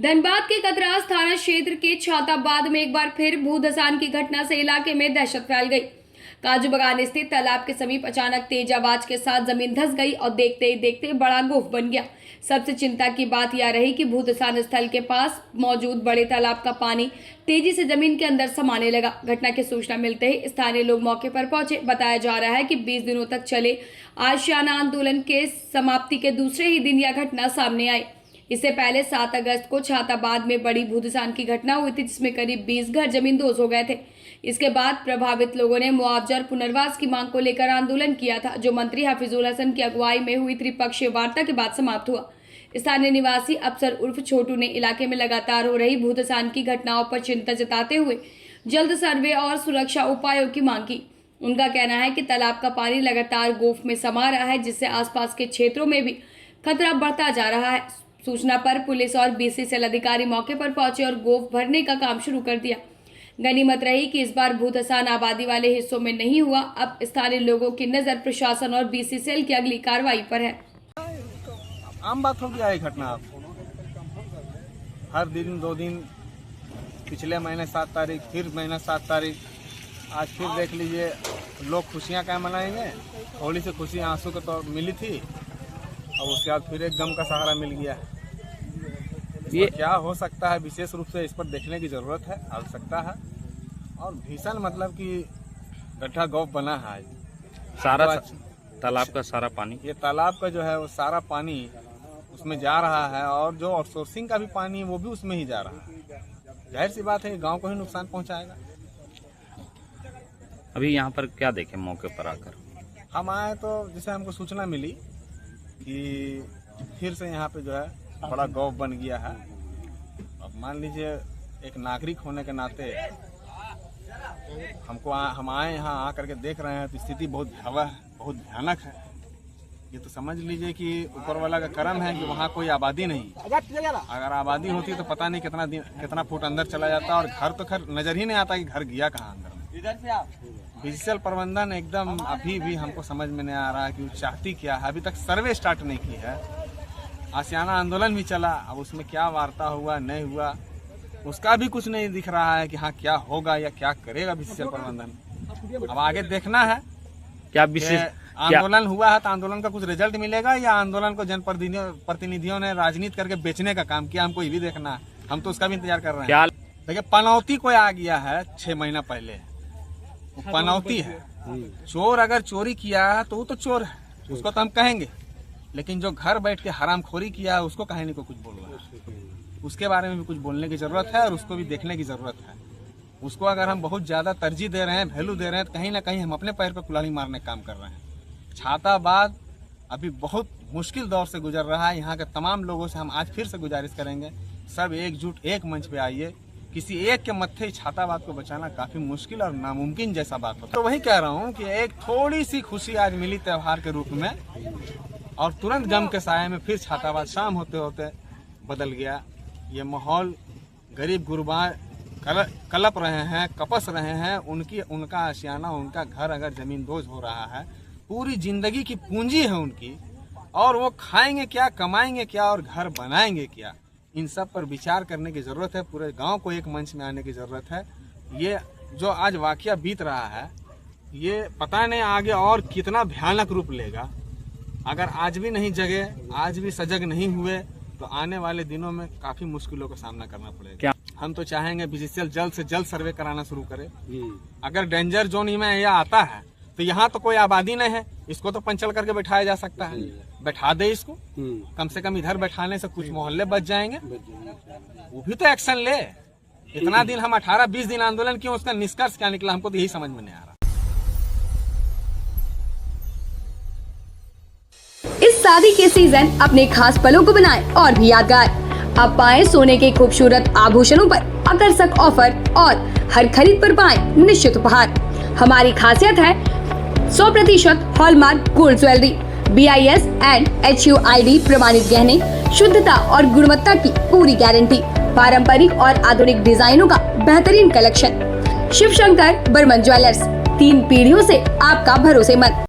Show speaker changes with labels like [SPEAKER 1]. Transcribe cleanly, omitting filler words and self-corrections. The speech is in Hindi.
[SPEAKER 1] धनबाद के कतरास थाना क्षेत्र के छाताबाद में एक बार फिर भूधसान की घटना से इलाके में दहशत फैल गई। काजू बागान स्थित तालाब के समीप अचानक तेज आवाज के साथ जमीन धंस गई और देखते ही देखते बड़ा गोफ बन गया। सबसे चिंता की बात यह रही कि भूधसान स्थल के पास मौजूद बड़े तालाब का पानी तेजी से जमीन के अंदर समाने लगा। घटना की सूचना मिलते ही स्थानीय लोग मौके पर पहुंचे। बताया जा रहा है कि 20 दिनों तक चले आशियाना आंदोलन के समाप्ति के दूसरे ही दिन यह घटना सामने आई। इससे पहले 7 अगस्त को छाताबाद में बड़ी भूधसान की घटना हुई थी, जिसमें करीब 20 घर जमींदोज हो गए थे। इसके बाद प्रभावित लोगों ने मुआवजा और पुनर्वास की मांग को लेकर आंदोलन किया था, जो मंत्री हफीजुल हसन की अगुवाई में हुई त्रिपक्षीय वार्ता के बाद समाप्त हुआ। स्थानीय निवासी अफसर उर्फ छोटू ने इलाके में लगातार हो रही भूधसान की घटनाओं पर चिंता जताते हुए जल्द सर्वे और सुरक्षा उपायों की मांग की। उनका कहना है कि तालाब का पानी लगातार गोफ में समा रहा है, जिससे आसपास के क्षेत्रों में भी खतरा बढ़ता जा रहा है। सूचना पर पुलिस और बीसीसीएल अधिकारी मौके पर पहुंचे और गोफ भरने का काम शुरू कर दिया। गनीमत रही कि इस बार भूधसान आबादी वाले हिस्सों में नहीं हुआ। अब स्थानीय लोगों की नजर प्रशासन और बीसीसीएल की अगली कार्रवाई पर है।
[SPEAKER 2] आम बात हो गया है घटना। हर दिन 2 दिन, पिछले महीने 7 तारीख, फिर महीना 7 तारीख, आज फिर देख लीजिए। लोग खुशियां क्या मनाएंगे, थोड़ी सी खुशी आंसू को तो मिली थी, और उसके बाद फिर एक गम का सहारा मिल गया। ये क्या हो सकता है, विशेष रूप से इस पर देखने की जरूरत है, आवश्यकता है। और भीषण मतलब कि गड्ढा गौफ बना है
[SPEAKER 3] सारा तालाब का सारा पानी,
[SPEAKER 2] ये तालाब का जो है वो सारा पानी उसमें जा रहा है, और जो आउटसोर्सिंग का भी पानी वो भी उसमें ही जा रहा है। जाहिर सी बात है गांव को ही नुकसान पहुंचाएगा।
[SPEAKER 3] अभी यहाँ पर क्या देखें मौके पर आकर?
[SPEAKER 2] हम आए तो जैसे हमको सूचना मिली कि फिर से यहाँ पे जो है बड़ा गौफ बन गया है। अब मान लीजिए एक नागरिक होने के नाते हम आए यहाँ आकर के देख रहे हैं तो स्थिति बहुत भयावह है, बहुत भयानक है। ये तो समझ लीजिए कि ऊपर वाला का करम है कि वहाँ कोई आबादी नहीं। अगर आबादी होती तो पता नहीं कितना फुट अंदर चला जाता, और घर तो खैर नजर ही नहीं आता कि घर गया कहाँ अंदर में। बीसीसीएल प्रबंधन एकदम अभी भी हमको समझ में नहीं आ रहा है कि वो चाहती क्या है। अभी तक सर्वे स्टार्ट नहीं की है। आशियाना आंदोलन भी चला, अब उसमें क्या वार्ता हुआ नहीं हुआ उसका भी कुछ नहीं दिख रहा है कि हाँ क्या होगा या क्या करेगा बीसीसीएल प्रबंधन। अब आगे देखना है
[SPEAKER 3] क्या
[SPEAKER 2] आंदोलन हुआ है तो आंदोलन का कुछ रिजल्ट मिलेगा, या आंदोलन को जनप्रतिनिधियों ने राजनीति करके बेचने का काम किया, हमको ये भी देखना है। हम तो उसका भी इंतजार कर रहे हैं। देखिए पनौती कोई आ गया है 6 महीना पहले, पनौती है। चोर अगर चोरी किया है तो वो तो चोर है, उसको तो हम कहेंगे, लेकिन जो घर बैठ के हरामखोरी किया है उसको कहीं नहीं को कुछ बोल रहा है। उसके बारे में भी कुछ बोलने की जरूरत है और उसको भी देखने की जरूरत है। उसको अगर हम बहुत ज्यादा तरजीह दे रहे हैं, वैल्यू दे रहे हैं, तो कहीं ना कहीं हम अपने पैर पर कुल्हाड़ी मारने का काम कर रहे हैं। छाताबाद अभी बहुत मुश्किल दौर से गुजर रहा है। यहाँ के तमाम लोगों से हम आज फिर से गुजारिश करेंगे, सब एकजुट एक मंच पे आइए। किसी एक के मत्थे छाताबाद को बचाना काफी मुश्किल और नामुमकिन जैसा बात होता है। तो वही कह रहा हूँ कि एक थोड़ी सी खुशी आज मिली त्योहार के रूप में, और तुरंत गम के साये में फिर छाताबाद शाम होते होते बदल गया। ये माहौल गरीब गुरबा कलप रहे हैं, कपस रहे हैं। उनका आशियाना, उनका घर अगर जमींदोज हो रहा है, पूरी जिंदगी की पूंजी है उनकी, और वो खाएंगे क्या, कमाएंगे क्या और घर बनाएंगे क्या, इन सब पर विचार करने की जरूरत है। पूरे गांव को एक मंच में आने की जरूरत है। ये जो आज वाकया बीत रहा है, ये पता नहीं आगे और कितना भयानक रूप लेगा। अगर आज भी नहीं जगे, आज भी सजग नहीं हुए, तो आने वाले दिनों में काफी मुश्किलों का सामना करना पड़ेगा। हम तो चाहेंगे बीसीसीएल जल्द से जल्द सर्वे कराना शुरू करे। अगर डेंजर जोन में यह आता है तो यहाँ तो कोई आबादी नहीं है, इसको तो पंचल करके बैठाया जा सकता है। बैठा दे इसको, कम से कम इधर बैठाने से कुछ मोहल्ले बच जाएंगे। वो भी तो एक्शन ले। इतना दिन हम 18-20 दिन आंदोलन किए, उसका निष्कर्ष क्या निकला हमको तो यही समझ में नहीं आ रहा।
[SPEAKER 1] इस शादी के सीजन अपने खास पलों को बनाएं और भी यादगार। अब पाएं सोने के खूबसूरत आभूषणों पर आकर्षक ऑफर, और हर खरीद पर पाएं निश्चित उपहार। हमारी खासियत है 100% hallmark gold jewellery, BIS and HUID प्रमाणित गहने, शुद्धता और गुणवत्ता की पूरी गारंटी, पारंपरिक और आधुनिक डिजाइनों का बेहतरीन कलेक्शन। शिव शंकर बर्मन ज्वेलर्स, 3 पीढ़ियों से आपका भरोसेमंद।